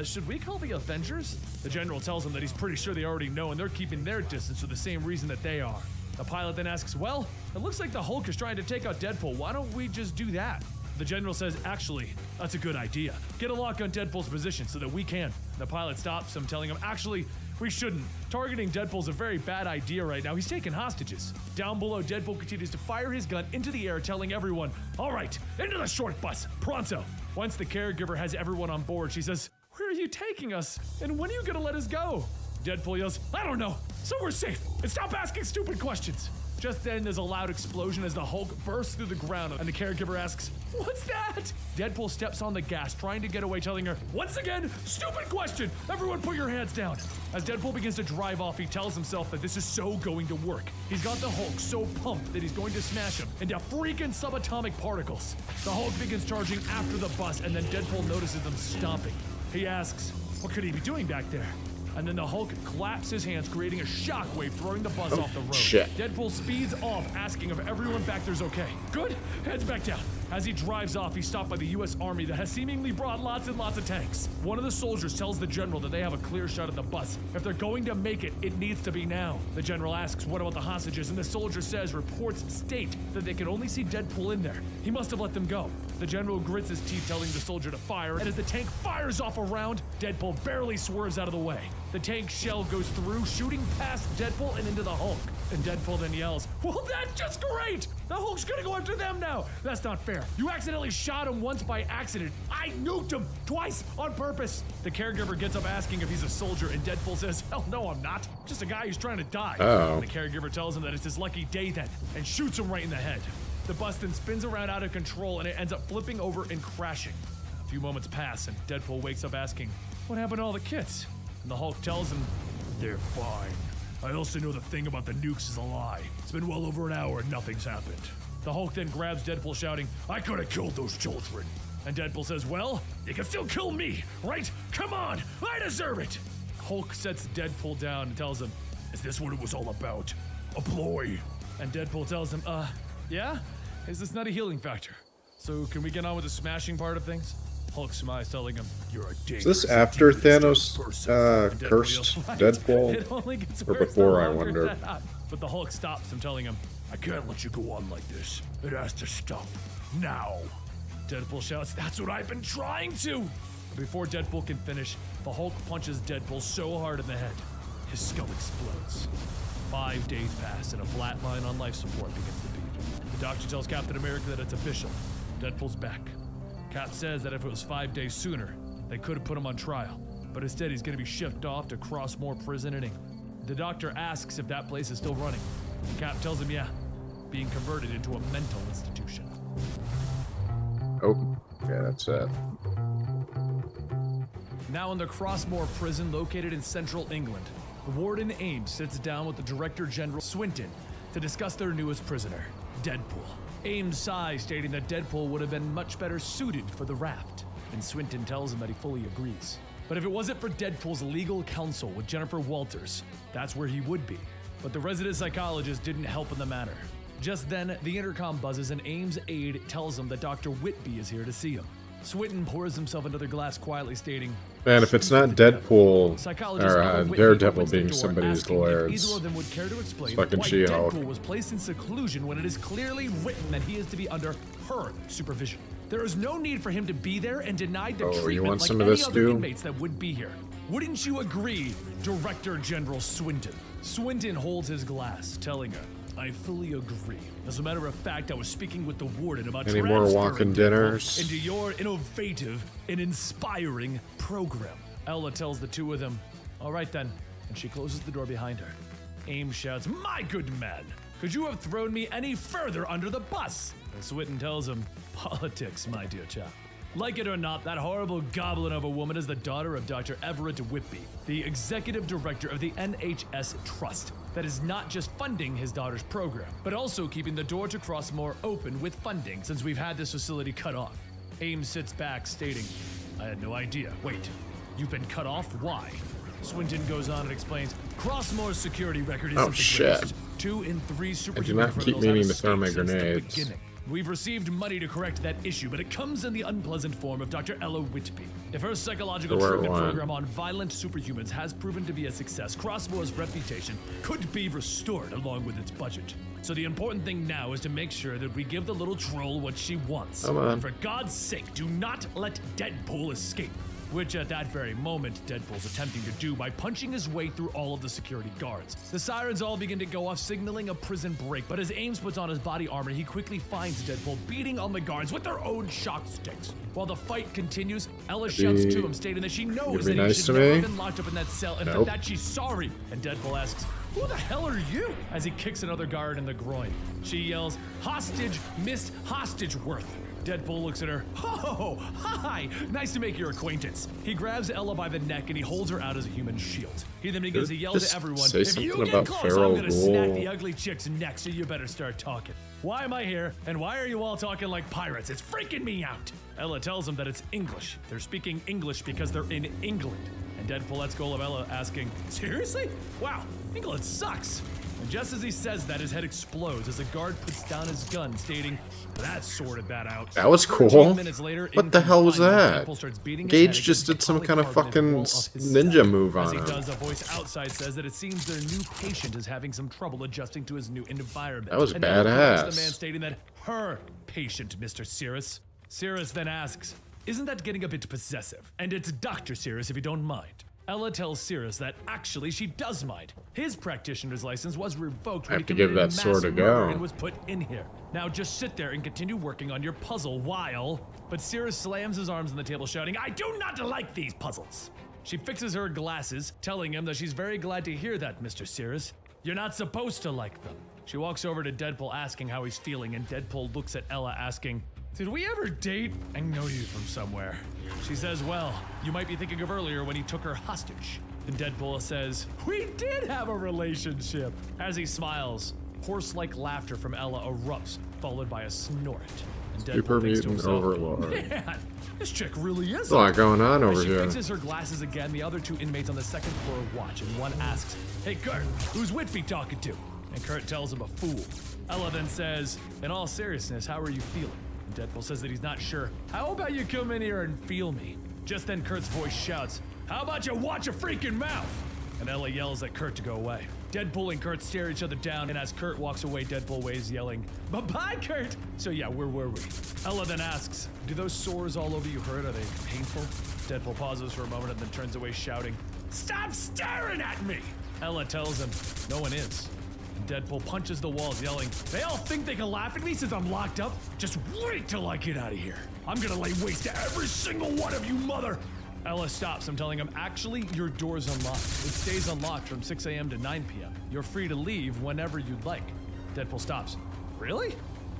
should we call the Avengers? The general tells him that he's pretty sure they already know and they're keeping their distance for the same reason that they are. The pilot then asks, well, it looks like the Hulk is trying to take out Deadpool. Why don't we just do that? The general says, actually, that's a good idea. Get a lock on Deadpool's position so that we can. The pilot stops him, telling him, actually, we shouldn't. Targeting Deadpool's a very bad idea right now. He's taking hostages. Down below, Deadpool continues to fire his gun into the air, telling everyone, all right, into the short bus, pronto. Once the caregiver has everyone on board, she says, where are you taking us? And when are you gonna let us go? Deadpool yells, I don't know, so we're safe. And stop asking stupid questions. Just then, there's a loud explosion as the Hulk bursts through the ground, and the caregiver asks, what's that? Deadpool steps on the gas, trying to get away, telling her, once again, stupid question! Everyone put your hands down! As Deadpool begins to drive off, he tells himself that this is so going to work. He's got the Hulk so pumped that he's going to smash him into freaking subatomic particles. The Hulk begins charging after the bus, and then Deadpool notices them stomping. He asks, what could he be doing back there? And then the Hulk claps his hands, creating a shockwave, throwing the bus off the road. Shit. Deadpool speeds off, asking if everyone back there's okay. Good, heads back down. As he drives off, he's stopped by the US Army that has seemingly brought lots and lots of tanks. One of the soldiers tells the general that they have a clear shot at the bus. If they're going to make it, it needs to be now. The general asks, what about the hostages? And the soldier says, reports state that they can only see Deadpool in there. He must have let them go. The general grits his teeth, telling the soldier to fire, and as the tank fires off a round, Deadpool barely swerves out of the way. The tank shell goes through, shooting past Deadpool and into the Hulk. And Deadpool then yells, well, that's just great! The Hulk's gonna go after them now! That's not fair. You accidentally shot him once by accident. I nuked him twice on purpose. The caregiver gets up asking if he's a soldier, and Deadpool says, hell no, I'm not. I'm just a guy who's trying to die. Oh. And the caregiver tells him that it's his lucky day then, and shoots him right in the head. The bus then spins around out of control, and it ends up flipping over and crashing. A few moments pass, and Deadpool wakes up asking, what happened to all the kids? And the Hulk tells him, they're fine. I also know the thing about the nukes is a lie. It's been well over an hour and nothing's happened. The Hulk then grabs Deadpool, shouting, I could have killed those children. And Deadpool says, well, you can still kill me, right? Come on, I deserve it. Hulk sets Deadpool down and tells him, is this what it was all about? A ploy. And Deadpool tells him, yeah? Is this not a healing factor? So can we get on with the smashing part of things? Hulk smiles, telling him, you're a dangerous. Is this after Thanos cursed yells, Deadpool? It only gets Or worse before, the I longer wonder. that- But the Hulk stops him, telling him, I can't let you go on like this. It has to stop. Now. Deadpool shouts, that's what I've been trying to! Before Deadpool can finish, the Hulk punches Deadpool so hard in the head, his skull explodes. 5 days pass and a flat line on life support begins to beat. The doctor tells Captain America that it's official. Deadpool's back. Cap says that if it was 5 days sooner, they could have put him on trial. But instead, he's going to be shipped off to Crossmore Prison in England. The doctor asks if that place is still running. And Cap tells him, yeah, being converted into a mental institution. Oh, yeah, that's it. Now in the Crossmore Prison located in central England, Warden Ames sits down with the Director General Swinton to discuss their newest prisoner, Deadpool. Ames sighs, stating that Deadpool would have been much better suited for the raft, and Swinton tells him that he fully agrees. But if it wasn't for Deadpool's legal counsel with Jennifer Walters, that's where he would be. But the resident psychologist didn't help in the matter. Just then, the intercom buzzes and Ames' aide tells him that Dr. Whitby is here to see him. Swinton pours himself another glass quietly, stating, Man, if it's not Deadpool Psychologist or Daredevil being somebody's lawyer, it's either of them would care to explain fucking why She-Hulk. Deadpool was placed in seclusion when it is clearly written that he is to be under her supervision. There is no need for him to be there and denied the Oh, you treatment want like some of any this, other dude? inmates that would be here. Wouldn't you agree, Director General Swinton? Swinton holds his glass, telling her, I fully agree. As a matter of fact, I was speaking with the warden about Any more transferring walking Deadpool dinners? into your innovative and inspiring program. Ella tells the two of them, all right then, and she closes the door behind her. Ames shouts, my good man, could you have thrown me any further under the bus? And Swinton tells him, politics, my dear chap. Like it or not, that horrible goblin of a woman is the daughter of Dr. Everett Whitby, the executive director of the NHS Trust, that is not just funding his daughter's program, but also keeping the door to Crossmore open with funding since we've had this facility cut off. Ames sits back, stating, I had no idea. Wait, you've been cut off? Why? Swinton goes on and explains, Crossmore's security record isn't the shit. greatest. 2 in 3 I superhuman do not keep criminals have meaning to throw my escaped since the grenades. beginning. We've received money to correct that issue, but it comes in the unpleasant form of Dr. Ella Whitby. If her psychological Where treatment one? program on violent superhumans has proven to be a success, Crossmore's reputation could be restored along with its budget. So the important thing now is to make sure that we give the little troll what she wants. Come on. And for God's sake, do not let Deadpool escape. Which at that very moment, Deadpool's attempting to do by punching his way through all of the security guards. The sirens all begin to go off, signaling a prison break, but as Ames puts on his body armor, he quickly finds Deadpool beating on the guards with their own shock sticks. While the fight continues, Ella shouts to him, stating that she knows that he nice should to never me? have been locked up in that cell, and for Nope. that she's sorry. And Deadpool asks, who the hell are you? As he kicks another guard in the groin. She yells, hostage, Miss Hostageworth. Deadpool looks at her. Oh, hi! Nice to make your acquaintance. He grabs Ella by the neck and he holds her out as a human shield. He then begins to yell Just to everyone, say if you something get about close, Feral I'm gonna snap Ghoul." the ugly chick's neck, so you better start talking. Why am I here, and why are you all talking like pirates? It's freaking me out. Ella tells him that it's English. They're speaking English because they're in England. And Deadpool lets go of Ella, asking, seriously? Wow, England sucks. And just as he says that, his head explodes as a guard puts down his gun, stating, that sorted that out. That was 13 cool. minutes later, in What the hell was confinement, that? Deadpool starts beating his Gage head just against did some the kind of polycarbonate fucking wall of his ninja cell. move As on he him. does, a voice outside says that it seems their new patient is having some trouble adjusting to his new environment. That was And Ella corrects badass. the man, stating that her patient, Mr. Cirrus. Cirrus then asks, isn't that getting a bit possessive? And it's Dr. Cirrus, if you don't mind. Ella tells Cirrus that actually she does mind. His practitioner's license was revoked when I he have to give committed that mass sword a murder go. and was put in here. Now just sit there and continue working on your puzzle while... But Cirrus slams his arms on the table, shouting, I do not like these puzzles. She fixes her glasses, telling him that she's very glad to hear that, Mr. Cirrus. You're not supposed to like them. She walks over to Deadpool asking how he's feeling, and Deadpool looks at Ella asking, did we ever date? I know you from somewhere. She says, well, you might be thinking of earlier when he took her hostage. And Deadpool says, we did have a relationship. As he smiles, horse-like laughter from Ella erupts, followed by a snort. And Deadpool Super thinks to Mutant himself, Overlord. man, this chick really is There's a lot going on As over she here. fixes her glasses again, the other two inmates on the second floor watch, and one asks, hey Kurt, who's Whitby talking to? And Kurt tells him a fool. Ella then says, in all seriousness, how are you feeling? And Deadpool says that he's not sure. How about you come in here and feel me? Just then Kurt's voice shouts, how about you watch your freaking mouth? And Ella yells at Kurt to go away. Deadpool and Kurt stare each other down, and as Kurt walks away, Deadpool waves, yelling, "Bye-bye, Kurt!" So yeah, where were we? Ella then asks, "Do those sores all over you hurt? Are they painful?" Deadpool pauses for a moment and then turns away shouting, "Stop staring at me!" Ella tells him, "No one is." Deadpool punches the walls, yelling, "They all think they can laugh at me since I'm locked up? Just wait till I get out of here. I'm gonna lay waste to every single one of you, mother!" Ella stops him, telling him, "Actually, your door's unlocked. It stays unlocked from 6 a.m. to 9 p.m. You're free to leave whenever you'd like." Deadpool stops. "Really?"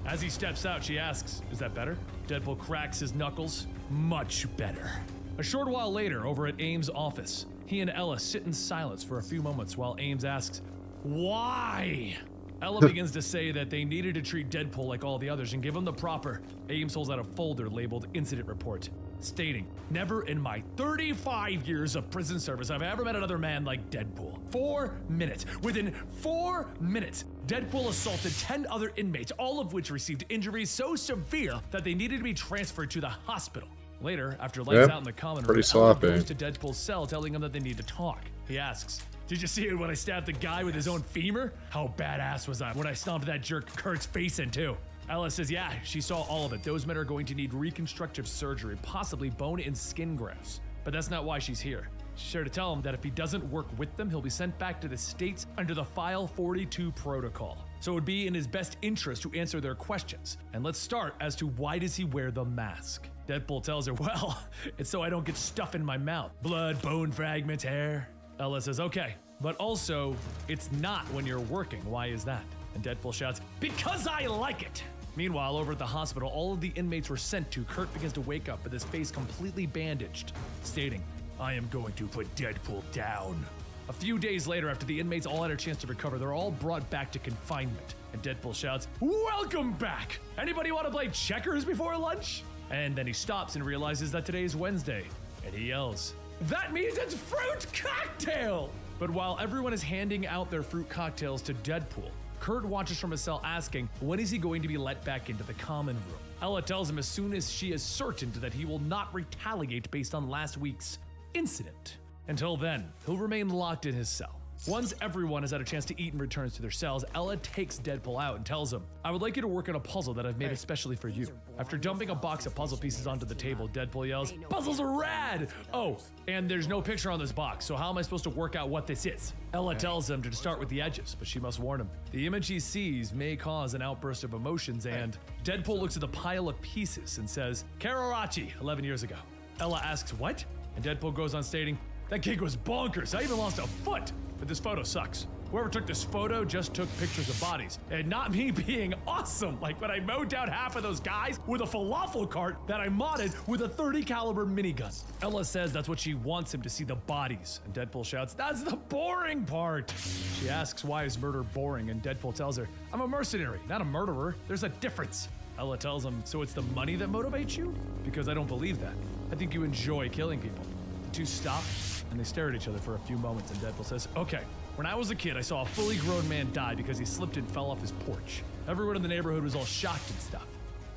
As he steps out, she asks, "Is that better?" Deadpool cracks his knuckles. "Much better." A short while later, over at Ames' office, he and Ella sit in silence for a few moments while Ames asks, "Why?" Ella begins to say that they needed to treat Deadpool like all the others and give him the proper. Ames holds out a folder labeled Incident Report, stating, "Never in my 35 years of prison service have I ever met another man like Deadpool. 4 minutes. Within 4 minutes, Deadpool assaulted 10 other inmates, all of which received injuries so severe that they needed to be transferred to the hospital." Later, after lights out in the common room, Ella goes to Deadpool's cell, telling him that they need to talk. He asks, "Did you see it when I stabbed the guy with his own femur? How badass was I when I stomped that jerk Kurt's face in too?" Ella says, "Yeah, she saw all of it. Those men are going to need reconstructive surgery, possibly bone and skin grafts. But that's not why she's here. She's here to tell him that if he doesn't work with them, he'll be sent back to the States under the File 42 protocol. So it would be in his best interest to answer their questions. And let's start as to why does he wear the mask?" Deadpool tells her, "Well, it's so I don't get stuff in my mouth. Blood, bone fragments, hair." Ella says, "Okay, but also, it's not when you're working. Why is that?" And Deadpool shouts, "Because I like it!" Meanwhile, over at the hospital, all of the inmates were sent to. Kurt begins to wake up with his face completely bandaged, stating, "I am going to put Deadpool down." A few days later, after the inmates all had a chance to recover, they're all brought back to confinement. And Deadpool shouts, "Welcome back! Anybody want to play checkers before lunch?" And then he stops and realizes that today is Wednesday. And he yells, "That means it's fruit cocktail!" But while everyone is handing out their fruit cocktails to Deadpool, Kurt watches from his cell asking, when is he going to be let back into the common room? Ella tells him as soon as she is certain that he will not retaliate based on last week's incident. Until then, he'll remain locked in his cell. Once everyone has had a chance to eat and returns to their cells, Ella takes Deadpool out and tells him, "I would like you to work on a puzzle that I've made especially for you." After dumping a box of puzzle pieces onto the table, Deadpool yells, "Puzzles are rad! Oh, and there's no picture on this box, so how am I supposed to work out what this is?" Ella tells him to start with the edges, but she must warn him. The image he sees may cause an outburst of emotions, and Deadpool looks at the pile of pieces and says, "Kararachi, 11 years ago." Ella asks, "What?" And Deadpool goes on stating, "That gig was bonkers. I even lost a foot. But this photo sucks. Whoever took this photo just took pictures of bodies, and not me being awesome, like when I mowed down half of those guys with a falafel cart that I modded with a 30 caliber minigun." Ella says that's what she wants him to see, the bodies, and Deadpool shouts, "That's the boring part." She asks why is murder boring, and Deadpool tells her, "I'm a mercenary, not a murderer. There's a difference." Ella tells him, "So it's the money that motivates you?" "Because I don't believe that. I think you enjoy killing people." The two stop, and they stare at each other for a few moments, and Deadpool says, "Okay, when I was a kid, I saw a fully grown man die because he slipped and fell off his porch. Everyone in the neighborhood was all shocked and stuff."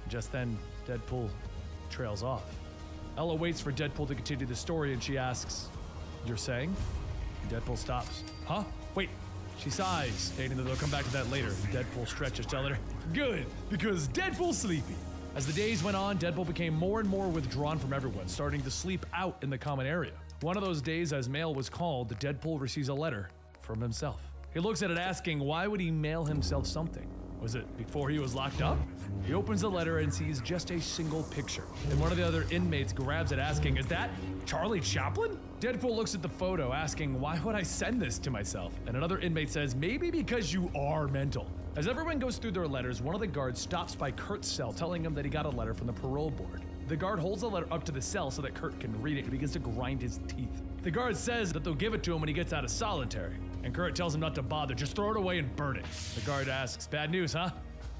Just then, Deadpool trails off. Ella waits for Deadpool to continue the story, and she asks, "You're saying?" And Deadpool stops. "Huh? Wait." She sighs, stating that they'll come back to that later. Deadpool stretches, telling her, "Good, because Deadpool's sleepy." As the days went on, Deadpool became more and more withdrawn from everyone, starting to sleep out in the common area. One of those days, as mail was called, Deadpool receives a letter from himself. He looks at it asking, why would he mail himself something? Was it before he was locked up? He opens the letter and sees just a single picture. And one of the other inmates grabs it asking, "Is that Charlie Chaplin?" Deadpool looks at the photo asking, "Why would I send this to myself?" And another inmate says, "Maybe because you are mental." As everyone goes through their letters, one of the guards stops by Kurt's cell, telling him that he got a letter from the parole board. The guard holds the letter up to the cell so that Kurt can read it and begins to grind his teeth. The guard says that they'll give it to him when he gets out of solitary, and Kurt tells him not to bother, just throw it away and burn it. The guard asks, "Bad news, huh?"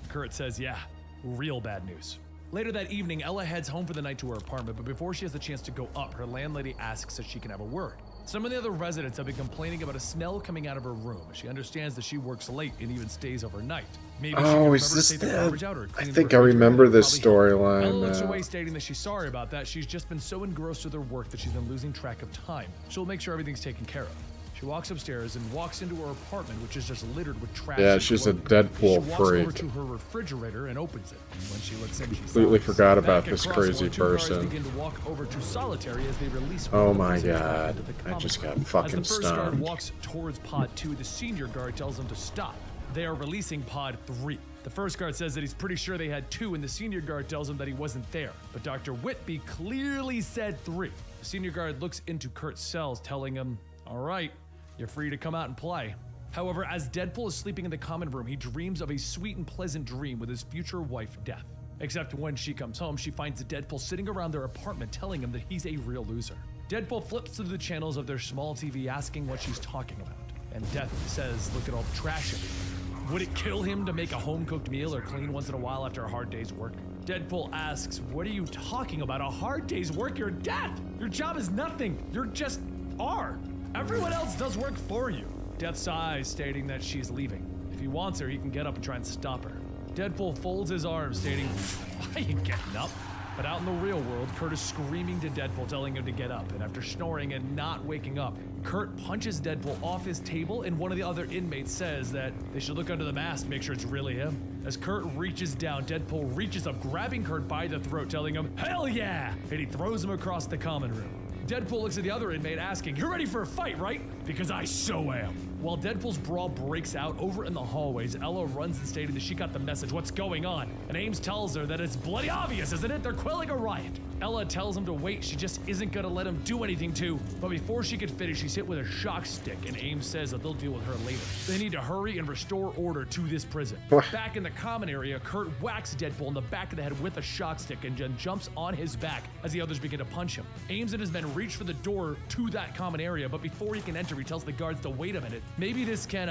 Kurt says, "Yeah, real bad news." Later that evening, Ella heads home for the night to her apartment, but before she has the chance to go up, her landlady asks if she can have a word. Some of the other residents have been complaining about a smell coming out of her room. She understands that she works late and even stays overnight. Maybe is this that? I think I remember this storyline. Ella looks away, stating that she's sorry about that. She's just been so engrossed with her work that she's been losing track of time. She'll make sure everything's taken care of. She She walks upstairs and walks into her apartment, which is just littered with trash. Yeah, and she's a clothing. Deadpool She walks over freak. to her refrigerator and opens it. When she looks in, she Completely sighs. forgot about Back this across, crazy one, two guards person. begin to walk over to solitary as they release Oh one of the my prisoners back god, into the I common just room. got fucking As the first guard stunned. walks towards pod 2, the senior guard tells him to stop. They are releasing pod 3. The first guard says that he's pretty sure they had 2, and the senior guard tells him that he wasn't there. But Dr. Whitby clearly said 3. The senior guard looks into Kurt's cells, telling him, all right, you're free to come out and play. However, as Deadpool is sleeping in the common room, he dreams of a sweet and pleasant dream with his future wife, Death. Except when she comes home, she finds Deadpool sitting around their apartment telling him that he's a real loser. Deadpool flips through the channels of their small TV asking what she's talking about. And Death says, look at all the trash everywhere. Would it kill him to make a home-cooked meal or clean once in a while after a hard day's work? Deadpool asks, what are you talking about? A hard day's work? You're Death! Your job is nothing! You're just are! Everyone else does work for you! Death sighs, stating that she's leaving. If he wants her, he can get up and try and stop her. Deadpool folds his arms, stating, I ain't getting up. But out in the real world, Kurt is screaming to Deadpool, telling him to get up. And after snoring and not waking up, Kurt punches Deadpool off his table, and one of the other inmates says that they should look under the mask to make sure it's really him. As Kurt reaches down, Deadpool reaches up, grabbing Kurt by the throat, telling him, hell yeah! And he throws him across the common room. Deadpool looks at the other inmate, asking, you're ready for a fight, right? Because I so am. While Deadpool's brawl breaks out over in the hallways, Ella runs and stating that she got the message, what's going on? And Ames tells her that it's bloody obvious, isn't it? They're quelling a riot. Ella tells him to wait, she just isn't gonna let him do anything to. But before she could finish, she's hit with a shock stick, and Ames says that they'll deal with her later. They need to hurry and restore order to this prison. Back in the common area, Kurt whacks Deadpool in the back of the head with a shock stick and then jumps on his back as the others begin to punch him. Ames and his men reach for the door to that common area, but before he can enter, he tells the guards to wait a minute. Maybe this can,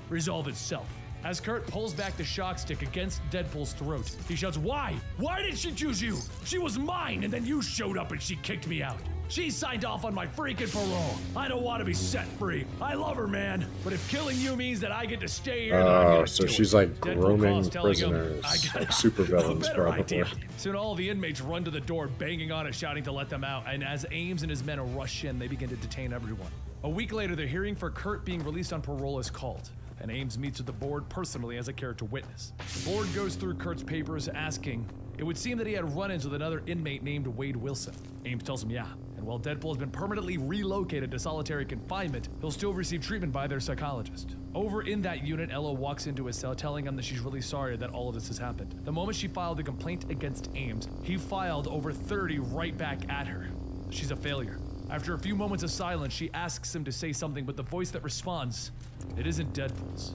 resolve itself. As Kurt pulls back the shock stick against Deadpool's throat, he shouts, why? Why did she choose you? She was mine, and then you showed up and she kicked me out. She signed off on my freaking parole. I don't want to be set free. I love her, man. But if killing you means that I get to stay here, then I'm gonna So do she's it. like Deadpool grooming calls, telling him, prisoners, I got like a supervillains better probably. idea. Soon all the inmates run to the door, banging on it, shouting to let them out. And as Ames and his men rush in, they begin to detain everyone. A week later, the hearing for Kurt being released on parole is called, and Ames meets with the board personally as a character witness. The board goes through Kurt's papers, asking, it would seem that he had run-ins with another inmate named Wade Wilson. Ames tells him yeah, and while Deadpool has been permanently relocated to solitary confinement, he'll still receive treatment by their psychologist. Over in that unit, Ella walks into his cell, telling him that she's really sorry that all of this has happened. The moment she filed a complaint against Ames, he filed over 30 right back at her. She's a failure. After a few moments of silence, she asks him to say something, but the voice that responds, it isn't Deadpool's.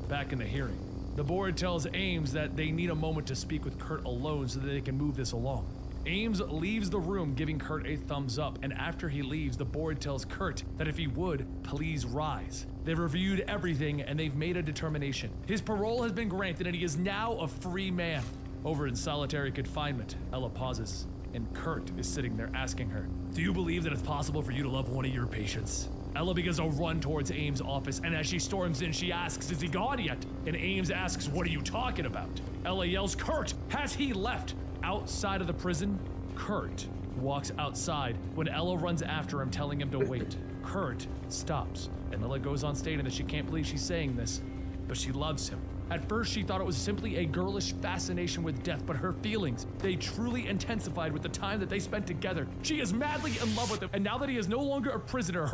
Back in the hearing, the board tells Ames that they need a moment to speak with Kurt alone so that they can move this along. Ames leaves the room, giving Kurt a thumbs up, and after he leaves, the board tells Kurt that if he would, please rise. They've reviewed everything and they've made a determination. His parole has been granted and he is now a free man. Over in solitary confinement, Ella pauses, and Kurt is sitting there asking her, do you believe that it's possible for you to love one of your patients? Ella begins to run towards Ames' office, and as she storms in, she asks, is he gone yet? And Ames asks, what are you talking about? Ella yells, Kurt, has he left? Outside of the prison, Kurt walks outside when Ella runs after him, telling him to wait. Kurt stops, and Ella goes on stating that she can't believe she's saying this, but she loves him. At first, she thought it was simply a girlish fascination with Death, but her feelings, they truly intensified with the time that they spent together. She is madly in love with him, and now that he is no longer a prisoner,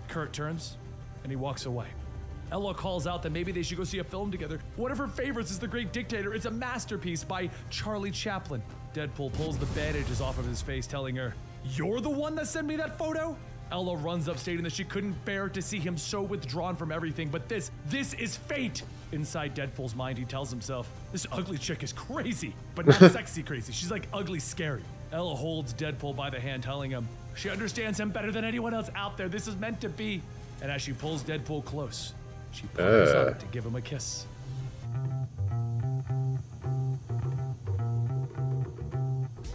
Kurt turns, and he walks away. Ella calls out that maybe they should go see a film together. One of her favorites is The Great Dictator. It's a masterpiece by Charlie Chaplin. Deadpool pulls the bandages off of his face, telling her, you're the one that sent me that photo? Ella runs up, stating that she couldn't bear to see him so withdrawn from everything, but this is fate. Inside Deadpool's mind, he tells himself, this ugly chick is crazy, but not sexy crazy. She's like ugly scary. Ella holds Deadpool by the hand, telling him, she understands him better than anyone else out there. This is meant to be. And as she pulls Deadpool close, she pulls up to give him a kiss.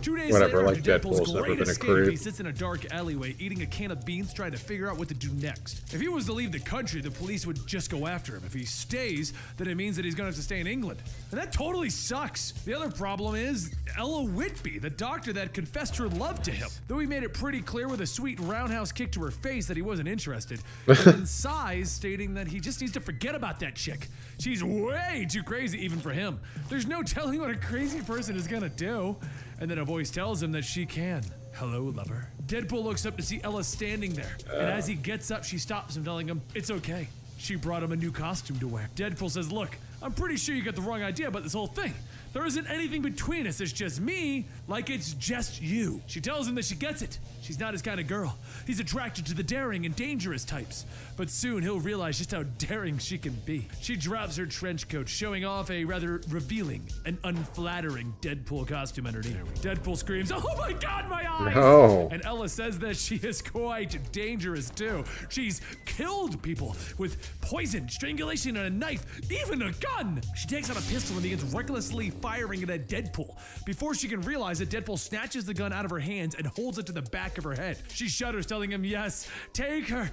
2 days Whatever, later, like after Deadpool's Deadpool's never great been a escape, creep. he sits in a dark alleyway eating a can of beans trying to figure out what to do next. If he was to leave the country, the police would just go after him. If he stays, then it means that he's gonna have to stay in England. And that totally sucks. The other problem is Ella Whitby, the doctor that confessed her love to him. Though he made it pretty clear with a sweet roundhouse kick to her face that he wasn't interested. And then sighs, stating that he just needs to forget about that chick. She's way too crazy even for him. There's no telling what a crazy person is gonna do. And then a voice tells him that she can. Hello, lover. Deadpool looks up to see Ella standing there. And as he gets up, she stops him, telling him, it's okay. She brought him a new costume to wear. Deadpool says, look, I'm pretty sure you got the wrong idea about this whole thing. There isn't anything between us. It's just me, like it's just you. She tells him that she gets it. She's not his kind of girl. He's attracted to the daring and dangerous types. But soon he'll realize just how daring she can be. She drops her trench coat, showing off a rather revealing and unflattering Deadpool costume underneath. Deadpool screams, oh my god, my eyes! No. And Ella says that she is quite dangerous too. She's killed people with poison, strangulation, and a knife, even a gun. She takes out a pistol and begins recklessly firing it at Deadpool. Before she can realize it, Deadpool snatches the gun out of her hands and holds it to the back of her head. She shudders, telling him, yes, take her,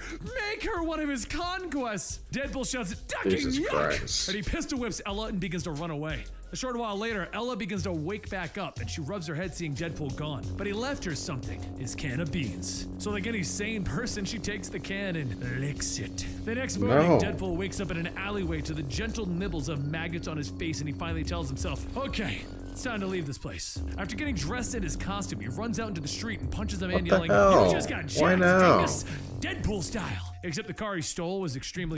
make her one of his conquests. Deadpool shouts, ducking, Jesus yuck! Christ. And he pistol whips Ella and begins to run away. A short while later, Ella begins to wake back up and she rubs her head seeing Deadpool gone. But he left her something, his can of beans. So like any sane person, she takes the can and licks it. The next morning, No. Deadpool wakes up in an alleyway to the gentle nibbles of maggots on his face, and he finally tells himself, okay, it's time to leave this place. After getting dressed in his costume, he runs out into the street and punches a man What the yelling, hell? you just got Why jacked, now? dingus, Deadpool style. Except the car he stole was extremely